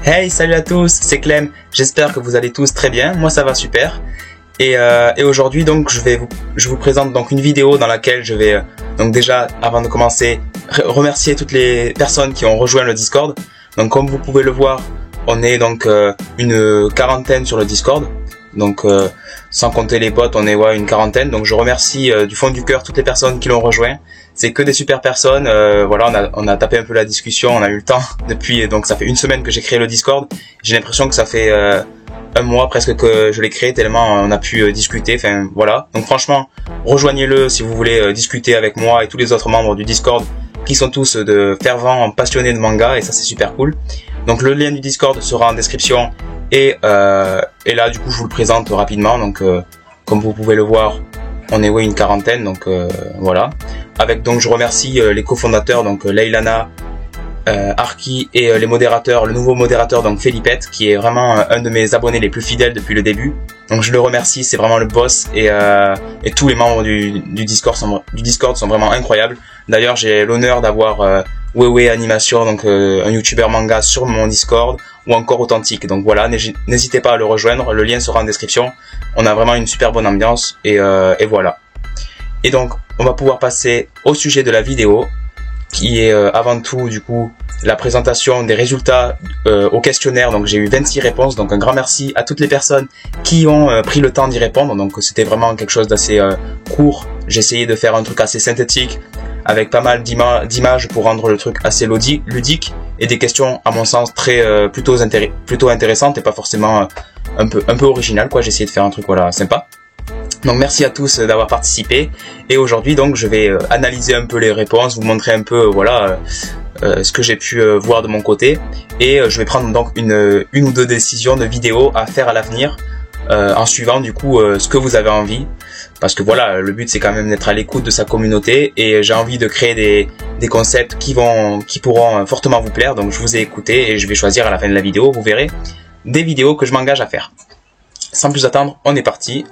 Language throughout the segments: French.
Hey, salut à tous, c'est Clem, j'espère que vous allez tous très bien, moi ça va super. Et aujourd'hui donc je vous présente donc une vidéo dans laquelle je vais donc déjà avant de commencer remercier toutes les personnes qui ont rejoint le Discord. Donc comme vous pouvez le voir, on est donc une quarantaine sur le Discord. Donc sans compter les bots, on est une quarantaine. Donc je remercie du fond du cœur toutes les personnes qui l'ont rejoint. C'est que des super personnes. Voilà, on a tapé un peu la discussion, on a eu le temps depuis. Donc ça fait une semaine que j'ai créé le Discord. J'ai l'impression que ça fait un mois presque que je l'ai créé tellement on a pu discuter. Enfin voilà. Donc franchement, rejoignez-le si vous voulez discuter avec moi et tous les autres membres du Discord qui sont tous de fervents passionnés de manga et ça c'est super cool. Donc le lien du Discord sera en description et là du coup je vous le présente rapidement. Donc comme vous pouvez le voir, on est une quarantaine, donc voilà. Avec donc je remercie les cofondateurs, donc Leilana, Arki et les modérateurs, le nouveau modérateur donc Felipette qui est vraiment un de mes abonnés les plus fidèles depuis le début. Donc je le remercie, c'est vraiment le boss et tous les membres du Discord sont vraiment incroyables. D'ailleurs j'ai l'honneur d'avoir Wewe Animation, donc un youtubeur manga sur mon Discord, ou encore Authentique. Donc voilà, n'hésitez pas à le rejoindre, le lien sera en description. On a vraiment une super bonne ambiance et voilà. Et donc on va pouvoir passer au sujet de la vidéo, qui est avant tout du coup la présentation des résultats au questionnaire. Donc j'ai eu 26 réponses, donc un grand merci à toutes les personnes qui ont pris le temps d'y répondre. Donc c'était vraiment quelque chose d'assez court. J'ai essayé de faire un truc assez synthétique avec pas mal d'images pour rendre le truc assez ludique et des questions à mon sens plutôt intéressantes et pas forcément un peu originales quoi. J'ai essayé de faire un truc sympa. Donc merci à tous d'avoir participé et aujourd'hui donc je vais analyser un peu les réponses, vous montrer un peu ce que j'ai pu voir de mon côté et je vais prendre donc une ou deux décisions de vidéos à faire à l'avenir en suivant du coup ce que vous avez envie, parce que voilà, le but c'est quand même d'être à l'écoute de sa communauté et j'ai envie de créer des concepts qui pourront fortement vous plaire. Donc je vous ai écouté et je vais choisir à la fin de la vidéo, vous verrez, des vidéos que je m'engage à faire. Sans plus attendre, on est parti.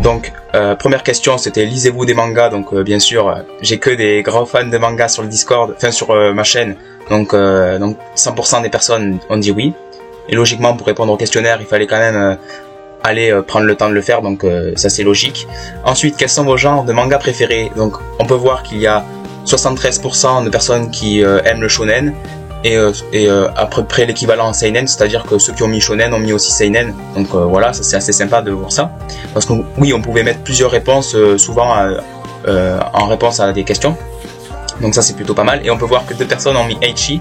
Donc première question, c'était lisez-vous des mangas. Donc bien sûr j'ai que des grands fans de mangas sur le Discord, enfin sur ma chaîne, donc 100% des personnes ont dit oui, et logiquement pour répondre au questionnaire il fallait quand même aller prendre le temps de le faire, donc ça c'est logique. Ensuite, quels sont vos genres de mangas préférés? Donc on peut voir qu'il y a 73% de personnes qui aiment le shonen et à peu près l'équivalent en seinen, c'est-à-dire que ceux qui ont mis shonen ont mis aussi seinen. Donc voilà, ça c'est assez sympa de voir ça, parce que oui, on pouvait mettre plusieurs réponses souvent en réponse à des questions, donc ça c'est plutôt pas mal. Et on peut voir que 2 personnes ont mis ecchi.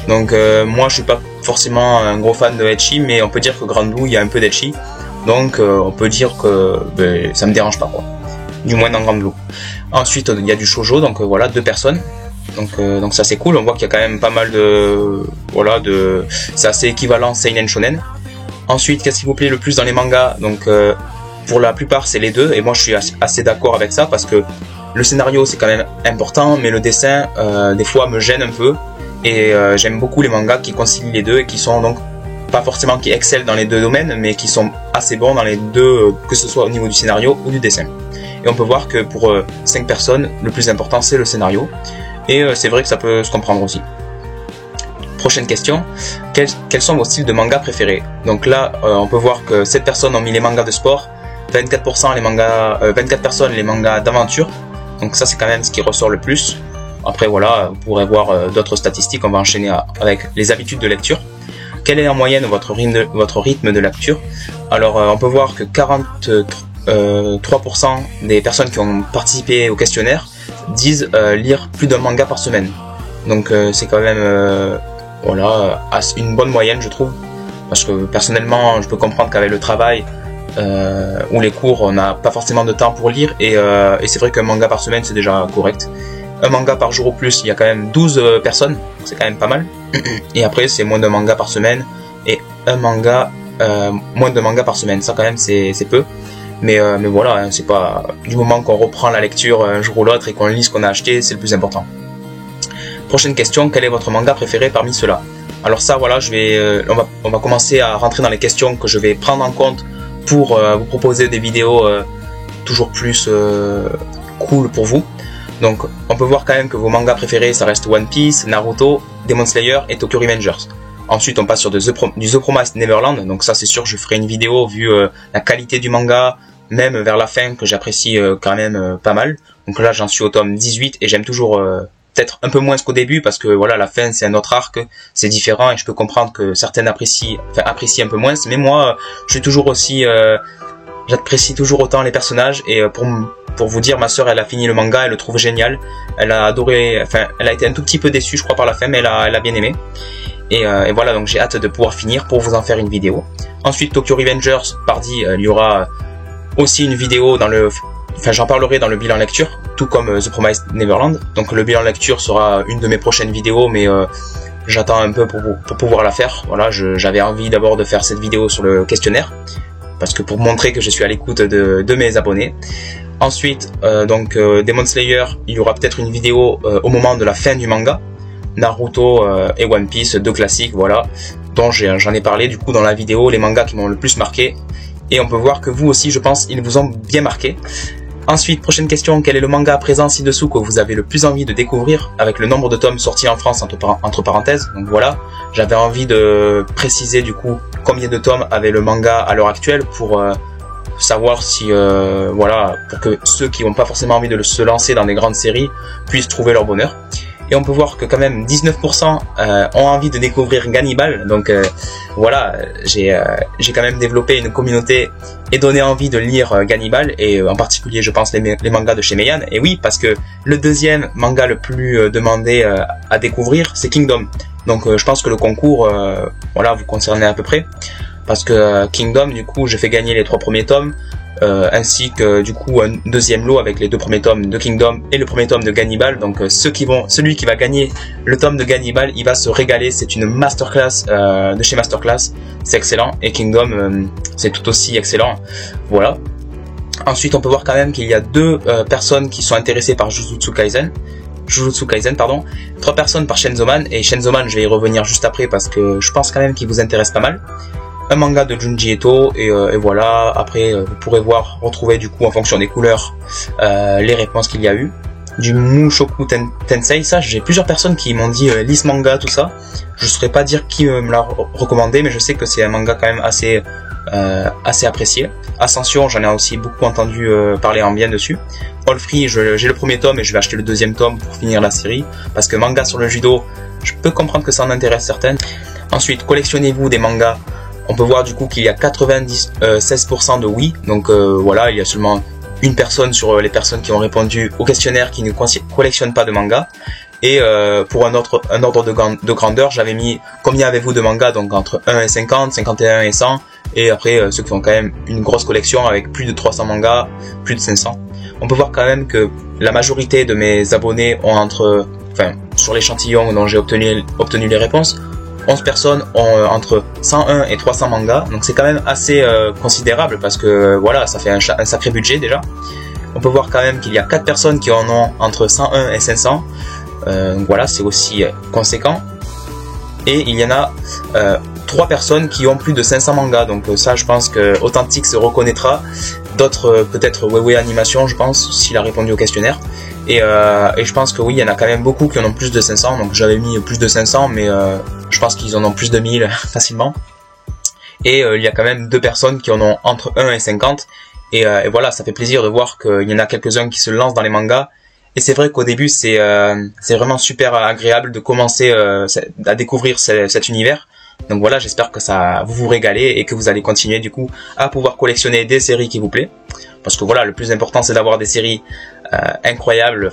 Donc moi je suis pas forcément un gros fan de ecchi, mais on peut dire que Grand Blue il y a un peu d'ecchi, donc on peut dire que ça me dérange pas quoi, du moins dans Grand Blue. Ensuite il y a du shoujo, donc voilà, 2 personnes. Donc ça c'est cool, on voit qu'il y a quand même pas mal c'est assez équivalent seinen shonen. Ensuite, qu'est-ce qui vous plaît le plus dans les mangas? Donc pour la plupart c'est les deux, et moi je suis assez d'accord avec ça, parce que le scénario c'est quand même important, mais le dessin des fois me gêne un peu, et j'aime beaucoup les mangas qui concilient les deux et qui sont donc pas forcément qui excellent dans les deux domaines, mais qui sont assez bons dans les deux, que ce soit au niveau du scénario ou du dessin. Et on peut voir que pour 5 personnes, le plus important c'est le scénario. Et c'est vrai que ça peut se comprendre aussi. Prochaine question, quels sont vos styles de manga préférés? Donc là, on peut voir que 7 personnes ont mis les mangas de sport, 24 personnes les mangas d'aventure. Donc ça c'est quand même ce qui ressort le plus. Après voilà, vous pourrez voir d'autres statistiques, on va enchaîner avec les habitudes de lecture. Quel est en moyenne votre rythme de lecture? Alors on peut voir que 43% des personnes qui ont participé au questionnaire disent lire plus d'un manga par semaine. Donc c'est quand même une bonne moyenne je trouve, parce que personnellement je peux comprendre qu'avec le travail ou les cours on n'a pas forcément de temps pour lire, et c'est vrai qu'un manga par semaine c'est déjà correct. Un manga par jour au plus, il y a quand même 12 personnes, c'est quand même pas mal. Et après c'est moins d'un manga par semaine et moins de manga par semaine, ça quand même c'est peu. Mais voilà, c'est pas du moment qu'on reprend la lecture un jour ou l'autre et qu'on lit ce qu'on a acheté, c'est le plus important. Prochaine question, quel est votre manga préféré parmi ceux-là? Alors ça voilà, on va commencer à rentrer dans les questions que je vais prendre en compte pour vous proposer des vidéos toujours plus cool pour vous. Donc on peut voir quand même que vos mangas préférés ça reste One Piece, Naruto, Demon Slayer et Tokyo Revengers. Ensuite on passe sur du The Promised Neverland, donc ça c'est sûr que je ferai une vidéo vu la qualité du manga, même vers la fin que j'apprécie quand même pas mal. Donc là j'en suis au tome 18 et j'aime toujours peut-être un peu moins qu'au début parce que voilà la fin c'est un autre arc, c'est différent et je peux comprendre que certaines apprécient un peu moins, mais moi je suis toujours aussi j'apprécie toujours autant les personnages et pour vous dire, ma sœur elle a fini le manga, elle le trouve génial, elle a adoré, enfin elle a été un tout petit peu déçue je crois par la fin, mais elle a bien aimé. Et voilà, donc j'ai hâte de pouvoir finir pour vous en faire une vidéo. Ensuite Tokyo Revengers, mardi il y aura aussi une vidéo j'en parlerai dans le bilan lecture, tout comme The Promised Neverland. Donc le bilan lecture sera une de mes prochaines vidéos, mais j'attends un peu pour pouvoir la faire. Voilà, j'avais envie d'abord de faire cette vidéo sur le questionnaire, parce que pour montrer que je suis à l'écoute de mes abonnés. Ensuite, Demon Slayer, il y aura peut-être une vidéo au moment de la fin du manga. Naruto et One Piece, deux classiques, voilà, dont j'en ai parlé du coup dans la vidéo, les mangas qui m'ont le plus marqué. Et on peut voir que vous aussi, je pense, ils vous ont bien marqué. Ensuite, prochaine question, quel est le manga présent ci-dessous que vous avez le plus envie de découvrir, avec le nombre de tomes sortis en France entre parenthèses. Donc voilà, j'avais envie de préciser du coup combien de tomes avait le manga à l'heure actuelle pour savoir si, voilà, pour que ceux qui n'ont pas forcément envie de se lancer dans des grandes séries puissent trouver leur bonheur. Et on peut voir que quand même 19% ont envie de découvrir Gannibal. Donc voilà, j'ai quand même développé une communauté et donné envie de lire Gannibal. Et en particulier, je pense, les mangas de chez Meian. Et oui, parce que le deuxième manga le plus demandé à découvrir, c'est Kingdom. Donc je pense que le concours, voilà, vous concernez à peu près. Parce que Kingdom, du coup, j'ai fait gagner les 3 premiers tomes. Ainsi que du coup un deuxième lot avec les 2 premiers tomes de Kingdom et le premier tome de Gannibal. Donc celui qui va gagner le tome de Gannibal, il va se régaler. C'est une masterclass de chez Masterclass, c'est excellent. Et Kingdom, c'est tout aussi excellent. Voilà. Ensuite, on peut voir quand même qu'il y a 2 personnes qui sont intéressées par Jujutsu Kaisen, 3 personnes par Chainsaw Man. Et Chainsaw Man, je vais y revenir juste après parce que je pense quand même qu'il vous intéresse pas mal. Un manga de Junji Ito et voilà, après vous pourrez retrouver du coup en fonction des couleurs les réponses qu'il y a eu. Du Mushoku Tensei, ça j'ai plusieurs personnes qui m'ont dit lis ce manga, tout ça. Je saurais pas dire qui me l'a recommandé, mais je sais que c'est un manga quand même assez apprécié. Ascension, j'en ai aussi beaucoup entendu parler en bien dessus. All Free, j'ai le premier tome et je vais acheter le deuxième tome pour finir la série, parce que manga sur le judo, je peux comprendre que ça en intéresse certaines. Ensuite, collectionnez-vous des mangas. On peut voir du coup qu'il y a 96% de oui, donc voilà, il y a seulement une personne sur les personnes qui ont répondu au questionnaire qui ne collectionne pas de manga. Et pour un ordre de grandeur, j'avais mis combien avez-vous de mangas, donc entre 1 et 50, 51 et 100, et après ceux qui ont quand même une grosse collection avec plus de 300 mangas, plus de 500. On peut voir quand même que la majorité de mes abonnés ont sur l'échantillon dont j'ai obtenu les réponses, 11 personnes ont entre 101 et 300 mangas, donc c'est quand même assez considérable parce que voilà, ça fait un sacré budget déjà. On peut voir quand même qu'il y a 4 personnes qui en ont entre 101 et 500, voilà, c'est aussi conséquent. Et il y en a 3 personnes qui ont plus de 500 mangas, donc ça je pense que Authentique se reconnaîtra, d'autres peut-être Wewe Animation je pense, s'il a répondu au questionnaire. Et je pense que oui, il y en a quand même beaucoup qui en ont plus de 500, donc j'avais mis plus de 500, mais je pense qu'ils en ont plus de 1000 facilement. Et il y a quand même 2 personnes qui en ont entre 1 et 50, et voilà, ça fait plaisir de voir qu'il y en a quelques-uns qui se lancent dans les mangas. Et c'est vrai qu'au début, c'est vraiment super agréable de commencer à découvrir cet univers. Donc voilà, j'espère que vous vous régalez et que vous allez continuer du coup à pouvoir collectionner des séries qui vous plaisent. Parce que voilà, le plus important c'est d'avoir des séries incroyables,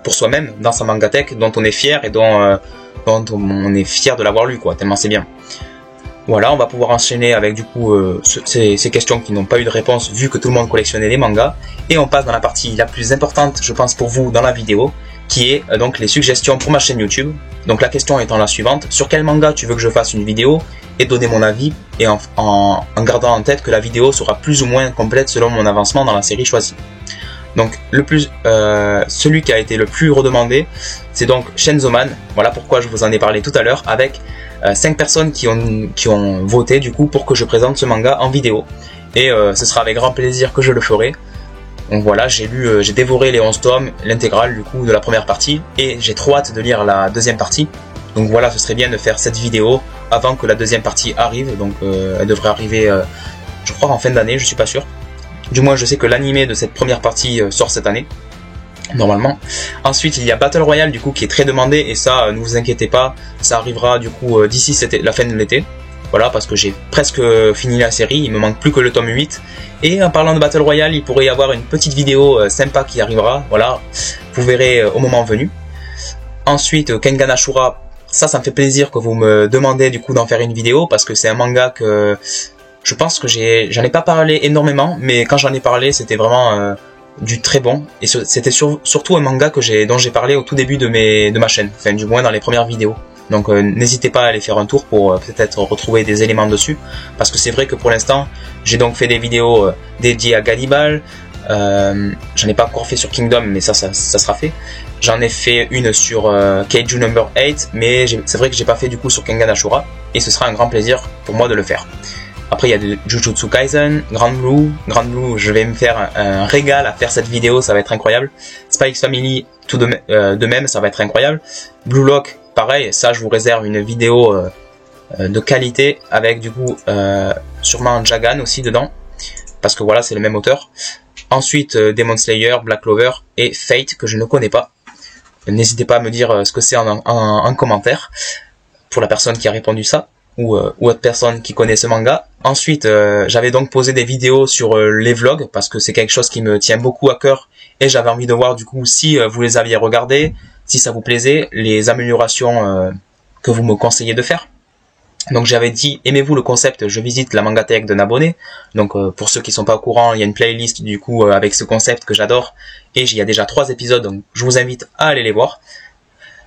pour soi-même dans sa mangatech, dont on est fier et dont on est fier de l'avoir lu, quoi, tellement c'est bien. Voilà, on va pouvoir enchaîner avec du coup ces questions qui n'ont pas eu de réponse vu que tout le monde collectionnait les mangas. Et on passe dans la partie la plus importante, je pense, pour vous dans la vidéo, qui est donc les suggestions pour ma chaîne YouTube. Donc la question étant la suivante: sur quel manga tu veux que je fasse une vidéo, et donner mon avis, et en gardant en tête que la vidéo sera plus ou moins complète selon mon avancement dans la série choisie. Donc celui qui a été le plus redemandé, c'est donc Chainsaw Man. Voilà pourquoi je vous en ai parlé tout à l'heure, avec 5 personnes qui ont voté du coup pour que je présente ce manga en vidéo. Et ce sera avec grand plaisir que je le ferai. Donc voilà, j'ai dévoré les 11 tomes, l'intégrale du coup de la première partie, et j'ai trop hâte de lire la deuxième partie. Donc voilà, ce serait bien de faire cette vidéo avant que la deuxième partie arrive. Donc elle devrait arriver, je crois, en fin d'année, je suis pas sûr. Du moins, je sais que l'animé de cette première partie sort cette année, normalement. Ensuite, il y a Battle Royale, du coup, qui est très demandé, et ça, ne vous inquiétez pas, ça arrivera, du coup, d'ici la fin de l'été. Voilà, parce que j'ai presque fini la série, il me manque plus que le tome 8. Et en parlant de Battle Royale, il pourrait y avoir une petite vidéo sympa qui arrivera, voilà, vous verrez au moment venu. Ensuite, Kengan Ashura, ça me fait plaisir que vous me demandez du coup d'en faire une vidéo, parce que c'est un manga que je pense que j'en ai pas parlé énormément, mais quand j'en ai parlé, c'était vraiment du très bon, et c'était surtout un manga dont j'ai parlé au tout début de ma chaîne, enfin du moins dans les premières vidéos. Donc n'hésitez pas à aller faire un tour pour peut-être retrouver des éléments dessus, parce que c'est vrai que pour l'instant, j'ai donc fait des vidéos dédiées à Gannibal, j'en ai pas encore fait sur Kingdom, mais ça sera fait. J'en ai fait une sur Kaiju Number 8, mais c'est vrai que j'ai pas fait du coup sur Kengan Ashura, et ce sera un grand plaisir pour moi de le faire. Après il y a de Jujutsu Kaisen, Grand Blue, je vais me faire un régal à faire cette vidéo, ça va être incroyable. Spy X Family, tout de même, ça va être incroyable. Blue Lock, pareil, ça je vous réserve une vidéo de qualité, avec du coup sûrement Jagan aussi dedans, parce que voilà, c'est le même auteur. Ensuite Demon Slayer, Black Clover et Fate, que je ne connais pas. N'hésitez pas à me dire ce que c'est en commentaire, pour la personne qui a répondu ça, ou autre personne qui connaît ce manga. Ensuite, j'avais donc posé des vidéos sur les vlogs, parce que c'est quelque chose qui me tient beaucoup à cœur, et j'avais envie de voir du coup si vous les aviez regardés, si ça vous plaisait, les améliorations que vous me conseillez de faire. Donc j'avais dit, aimez-vous le concept, je visite la Mangatech de Nabonné. Donc pour ceux qui sont pas au courant, il y a une playlist du coup avec ce concept que j'adore, et il y a déjà 3 épisodes, donc je vous invite à aller les voir.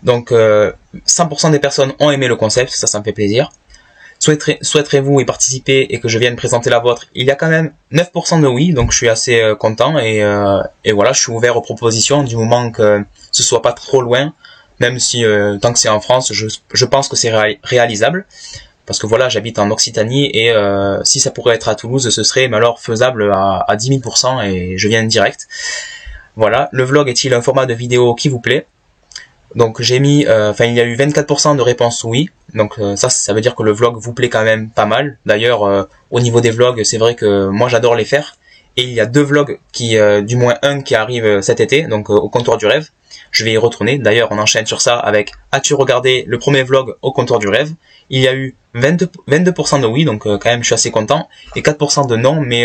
Donc 100% des personnes ont aimé le concept, ça me fait plaisir. Souhaiterez-vous y participer et que je vienne présenter la vôtre? Il y a quand même 9% de oui, donc je suis assez content, et voilà, je suis ouvert aux propositions du moment que ce soit pas trop loin, même si tant que c'est en France, je pense que c'est réalisable, parce que voilà, j'habite en Occitanie, et si ça pourrait être à Toulouse, ce serait mais alors faisable à 10 000%, et je viens direct. Voilà, le vlog est-il un format de vidéo qui vous plaît? Donc j'ai mis, il y a eu 24% de réponses oui, donc ça veut dire que le vlog vous plaît quand même pas mal. D'ailleurs, au niveau des vlogs, c'est vrai que moi j'adore les faire, et il y a 2 vlogs du moins un qui arrive cet été, donc au comptoir du rêve. Je vais y retourner. D'ailleurs, on enchaîne sur ça avec as-tu regardé le premier vlog au comptoir du rêve? Il y a eu 22% de oui, donc quand même je suis assez content, et 4% de non, mais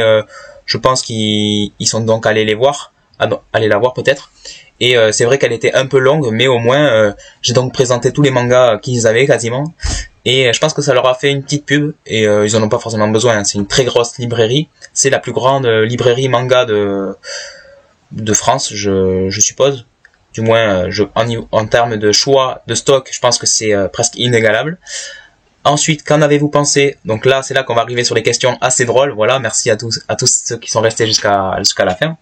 je pense qu'ils sont donc allés la voir peut-être. Et c'est vrai qu'elle était un peu longue, mais au moins j'ai donc présenté tous les mangas qu'ils avaient quasiment, et je pense que ça leur a fait une petite pub, et ils en ont pas forcément besoin, hein. C'est une très grosse librairie, c'est la plus grande librairie manga de France, je suppose. Du moins, en termes de choix de stock, je pense que c'est presque inégalable. Ensuite, qu'en avez-vous pensé? Donc là, c'est là qu'on va arriver sur les questions assez drôles. Voilà, merci à tous ceux qui sont restés jusqu'à la fin.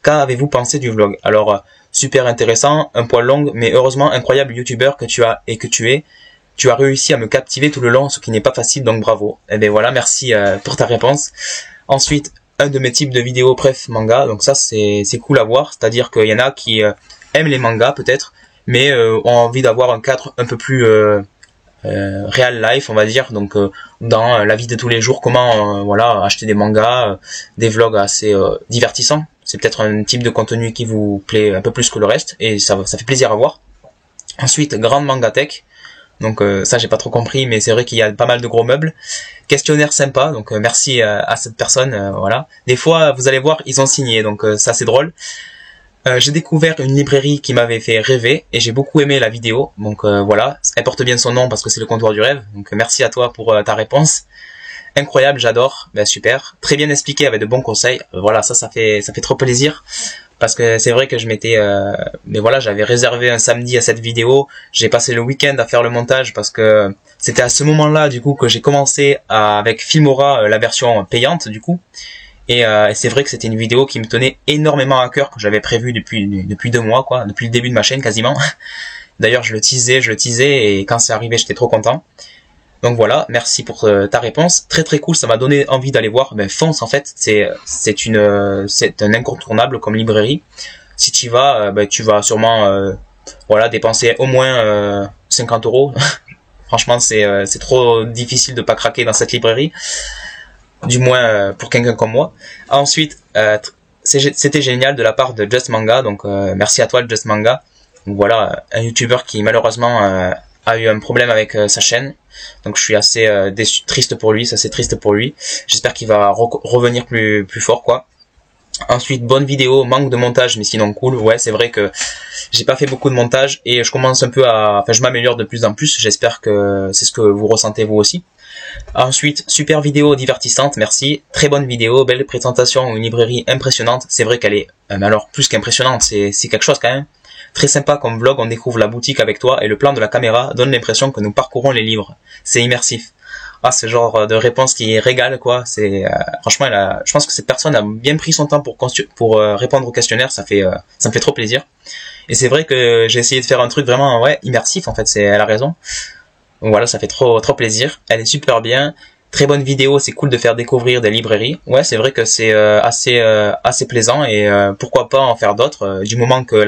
Qu'en avez-vous pensé du vlog? Alors, super intéressant, un poil long, mais heureusement, incroyable youtubeur que tu as et que tu es. Tu as réussi à me captiver tout le long, ce qui n'est pas facile, donc bravo. Et bien voilà, merci pour ta réponse. Ensuite, un de mes types de vidéos bref manga, donc ça c'est cool à voir, c'est-à-dire qu'il y en a qui aiment les mangas peut-être, mais ont envie d'avoir un cadre un peu plus real life, on va dire, donc dans la vie de tous les jours, comment voilà, acheter des mangas, des vlogs assez divertissants. C'est peut-être un type de contenu qui vous plaît un peu plus que le reste, et ça fait plaisir à voir. Ensuite, grande Mangatech. Donc ça j'ai pas trop compris, mais c'est vrai qu'il y a pas mal de gros meubles. Questionnaire sympa, donc merci à cette personne, voilà. Des fois vous allez voir, ils ont signé, donc ça c'est drôle. J'ai découvert une librairie qui m'avait fait rêver, et j'ai beaucoup aimé la vidéo, donc voilà, elle porte bien son nom parce que c'est le comptoir du rêve, donc merci à toi pour ta réponse. Incroyable, j'adore, ben super, très bien expliqué avec de bons conseils, voilà, ça fait trop plaisir. Parce que c'est vrai que je m'étais, mais voilà, j'avais réservé un samedi à cette vidéo. J'ai passé le week-end à faire le montage parce que c'était à ce moment-là du coup que j'ai commencé avec Filmora la version payante du coup. Et c'est vrai que c'était une vidéo qui me tenait énormément à cœur, que j'avais prévu depuis 2 mois quoi, depuis le début de ma chaîne quasiment. D'ailleurs je le teasais et quand c'est arrivé j'étais trop content. Donc voilà, merci pour ta réponse, très très cool, ça m'a donné envie d'aller voir. Ben fonce en fait, c'est un incontournable comme librairie. Si tu y vas, ben tu vas sûrement voilà, dépenser au moins 50 euros. Franchement, c'est trop difficile de pas craquer dans cette librairie, du moins pour quelqu'un comme moi. Ensuite, c'était génial de la part de Just Manga, donc merci à toi Just Manga. Donc voilà, un YouTuber qui malheureusement a eu un problème avec sa chaîne, donc je suis assez triste pour lui, ça c'est triste pour lui. J'espère qu'il va revenir plus fort quoi. Ensuite, bonne vidéo, manque de montage, mais sinon cool. Ouais, c'est vrai que j'ai pas fait beaucoup de montage et je commence un peu je m'améliore de plus en plus. J'espère que c'est ce que vous ressentez vous aussi. Ensuite, super vidéo divertissante, merci. Très bonne vidéo, belle présentation, une librairie impressionnante. C'est vrai qu'elle est, alors plus qu'impressionnante, c'est quelque chose quand même. Très sympa comme vlog, on découvre la boutique avec toi et le plan de la caméra donne l'impression que nous parcourons les livres. C'est immersif. Ah, ce genre de réponse qui régale quoi. C'est franchement, je pense que cette personne a bien pris son temps pour répondre au questionnaire. Ça me fait trop plaisir. Et c'est vrai que j'ai essayé de faire un truc vraiment immersif en fait. Elle a raison. Donc voilà, ça fait trop plaisir. Elle est super bien. Très bonne vidéo. C'est cool de faire découvrir des librairies. Ouais, c'est vrai que c'est assez plaisant et pourquoi pas en faire d'autres du moment que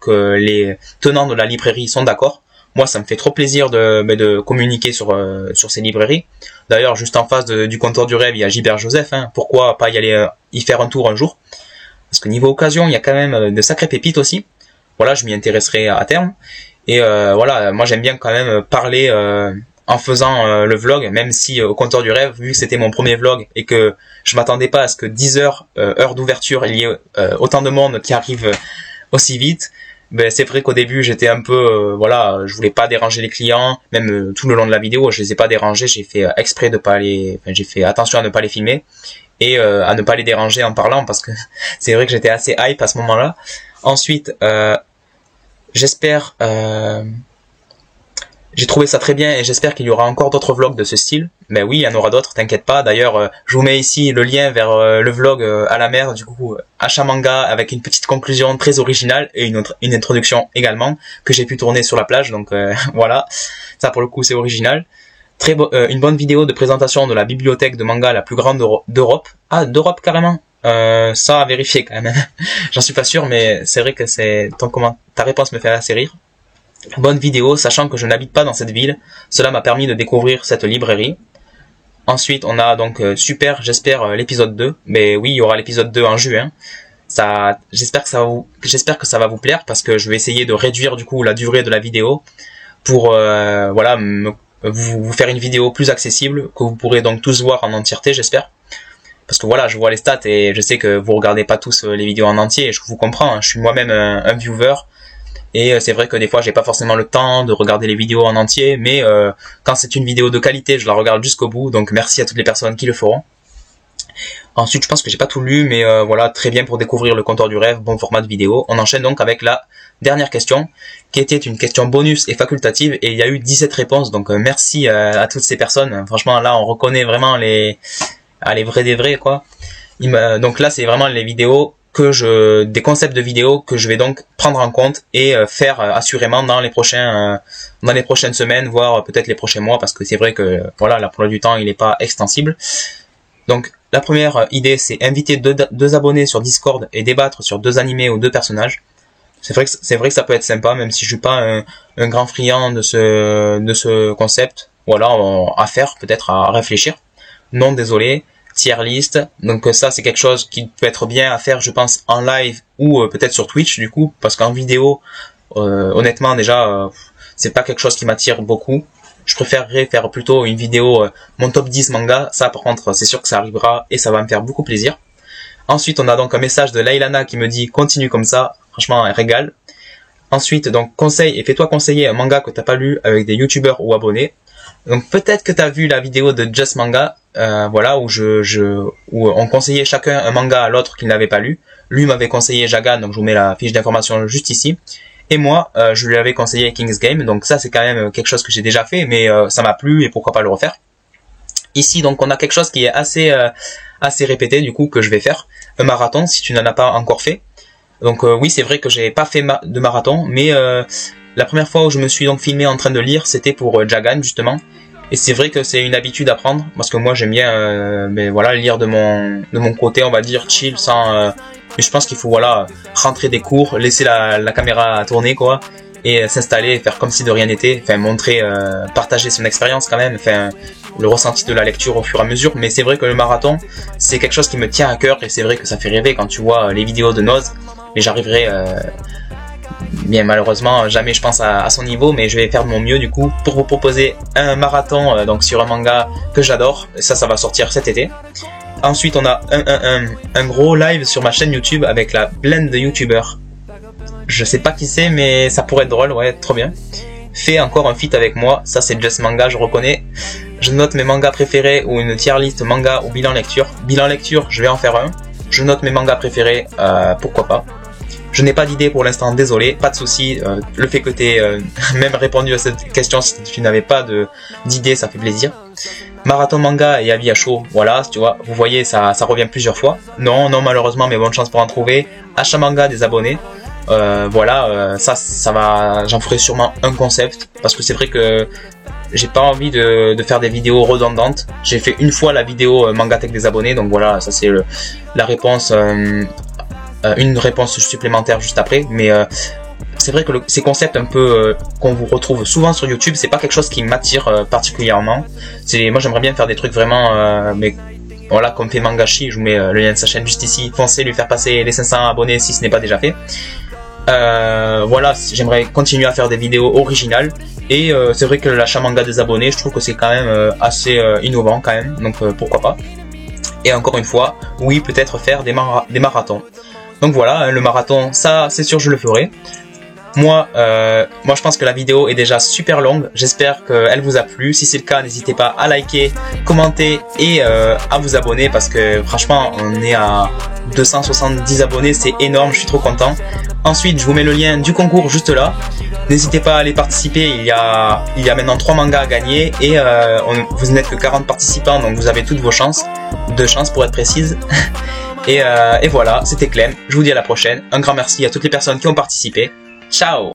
que les tenants de la librairie sont d'accord. Moi, ça me fait trop plaisir de communiquer sur ces librairies. D'ailleurs, juste en face du comptoir du rêve, il y a Gilbert Joseph. Hein. Pourquoi pas y aller y faire un tour un jour? Parce que niveau occasion, il y a quand même de sacrées pépites aussi. Voilà, je m'y intéresserai à terme. Et voilà, moi j'aime bien quand même parler en faisant le vlog, même si au comptoir du rêve, vu que c'était mon premier vlog et que je m'attendais pas à ce que 10 heures, heure d'ouverture, il y ait autant de monde qui arrive aussi vite. Ben c'est vrai qu'au début j'étais un peu voilà, je voulais pas déranger les clients, même tout le long de la vidéo je les ai pas dérangés, j'ai fait exprès de pas j'ai fait attention à ne pas les filmer et à ne pas les déranger en parlant parce que c'est vrai que j'étais assez hype à ce moment-là. Ensuite j'espère j'ai trouvé ça très bien et j'espère qu'il y aura encore d'autres vlogs de ce style. Mais oui, il y en aura d'autres, t'inquiète pas. D'ailleurs, je vous mets ici le lien vers le vlog à la mer, du coup, achat manga avec une petite conclusion très originale et une introduction également que j'ai pu tourner sur la plage. Donc voilà, ça pour le coup c'est original. Une bonne vidéo de présentation de la bibliothèque de manga la plus grande d'Europe. Ah, d'Europe carrément. Ça à vérifier quand même. J'en suis pas sûr, mais c'est vrai que ta réponse me fait assez rire. Bonne vidéo, sachant que je n'habite pas dans cette ville, cela m'a permis de découvrir cette librairie. Ensuite, on a donc super, j'espère l'épisode 2. Mais oui, il y aura l'épisode 2 en juin. J'espère que ça va vous plaire parce que je vais essayer de réduire du coup la durée de la vidéo pour voilà vous faire une vidéo plus accessible que vous pourrez donc tous voir en entièreté, j'espère. Parce que voilà, je vois les stats et je sais que vous regardez pas tous les vidéos en entier et je vous comprends. Hein, je suis moi-même un viewer. Et c'est vrai que des fois j'ai pas forcément le temps de regarder les vidéos en entier, mais quand c'est une vidéo de qualité, je la regarde jusqu'au bout, donc merci à toutes les personnes qui le feront. Ensuite, je pense que j'ai pas tout lu, mais voilà, très bien pour découvrir le comptoir du rêve, bon format de vidéo. On enchaîne donc avec la dernière question, qui était une question bonus et facultative, et il y a eu 17 réponses, donc merci à toutes ces personnes. Franchement, là, on reconnaît vraiment les vrais des vrais, quoi. Donc là, c'est vraiment les vidéos des concepts de vidéos que je vais donc prendre en compte et faire assurément dans les prochaines semaines, voire peut-être les prochains mois, parce que c'est vrai que voilà, l'emploi du temps il n'est pas extensible. Donc la première idée, c'est inviter deux abonnés sur Discord et débattre sur 2 animés ou 2 personnages. C'est vrai que ça peut être sympa, même si je suis pas un grand friand de ce concept. Voilà, à faire, peut-être à réfléchir. Non, désolé. Tier list, donc ça c'est quelque chose qui peut être bien à faire je pense en live ou peut-être sur Twitch du coup, parce qu'en vidéo honnêtement déjà c'est pas quelque chose qui m'attire beaucoup. Je préférerais faire plutôt une vidéo mon top 10 manga, ça par contre c'est sûr que ça arrivera et ça va me faire beaucoup plaisir. Ensuite on a donc un message de Lailana qui me dit continue comme ça, franchement elle régale. Ensuite donc conseille et fais-toi conseiller un manga que t'as pas lu avec des youtubeurs ou abonnés. Donc peut-être que t'as vu la vidéo de Just Manga, voilà, où on conseillait chacun un manga à l'autre qu'il n'avait pas lu. Lui m'avait conseillé Jagan, donc je vous mets la fiche d'information juste ici. Et moi, je lui avais conseillé King's Game, donc ça c'est quand même quelque chose que j'ai déjà fait, mais ça m'a plu et pourquoi pas le refaire. Ici donc on a quelque chose qui est assez répété du coup que je vais faire, un marathon si tu n'en as pas encore fait. Donc oui c'est vrai que j'ai pas fait de marathon, mais la première fois où je me suis donc filmé en train de lire, c'était pour Jagan justement. Et c'est vrai que c'est une habitude à prendre, parce que moi j'aime bien mais voilà, lire de mon côté, on va dire, chill, sans... mais je pense qu'il faut voilà rentrer des cours, laisser la caméra tourner quoi, et s'installer, faire comme si de rien n'était, enfin montrer, partager son expérience quand même, enfin le ressenti de la lecture au fur et à mesure. Mais c'est vrai que le marathon, c'est quelque chose qui me tient à cœur et c'est vrai que ça fait rêver quand tu vois les vidéos de Noz. Mais j'arriverai bien malheureusement jamais je pense à son niveau, mais je vais faire de mon mieux du coup pour vous proposer un marathon donc sur un manga que j'adore. Ça va sortir cet été. Ensuite on a un gros live sur ma chaîne YouTube avec la blend de youtubeurs. Je sais pas qui c'est mais ça pourrait être drôle, ouais, trop bien. Fait encore un feat avec moi, ça c'est Just Manga, je reconnais. Je note mes mangas préférés ou une tier list manga ou bilan lecture. Bilan lecture, je vais en faire un. Je note mes mangas préférés, pourquoi pas. Je n'ai pas d'idée pour l'instant, désolé, pas de souci. Le fait que tu aies même répondu à cette question, si tu n'avais pas d'idée, ça fait plaisir. Marathon manga et avis à chaud, voilà, tu vois, vous voyez, ça revient plusieurs fois. Non, malheureusement, mais bonne chance pour en trouver. Achat manga des abonnés. Voilà, ça va, j'en ferai sûrement un concept, parce que c'est vrai que j'ai pas envie de faire des vidéos redondantes. J'ai fait une fois la vidéo Mangatech des abonnés, donc voilà, ça c'est la réponse, une réponse supplémentaire juste après. Mais c'est vrai que ces concepts un peu qu'on vous retrouve souvent sur YouTube, c'est pas quelque chose qui m'attire particulièrement. Moi j'aimerais bien faire des trucs vraiment, mais voilà, comme fait Mangashi, je vous mets le lien de sa chaîne juste ici. Foncez lui faire passer les 500 abonnés si ce n'est pas déjà fait. Voilà, j'aimerais continuer à faire des vidéos originales. Et c'est vrai que l'achat manga des abonnés, je trouve que c'est quand même assez innovant quand même, donc pourquoi pas. Et encore une fois, oui, peut-être faire des marathons. Donc voilà, le marathon, ça c'est sûr je le ferai. Moi je pense que la vidéo est déjà super longue, j'espère qu'elle vous a plu. Si c'est le cas, n'hésitez pas à liker, commenter et à vous abonner, parce que franchement on est à 270 abonnés, c'est énorme, je suis trop content. Ensuite je vous mets le lien du concours juste là, n'hésitez pas à aller participer, il y a maintenant 3 mangas à gagner et vous n'êtes que 40 participants, donc vous avez toutes vos chances, 2 chances pour être précise. Et voilà, c'était Clem, je vous dis à la prochaine, un grand merci à toutes les personnes qui ont participé, ciao.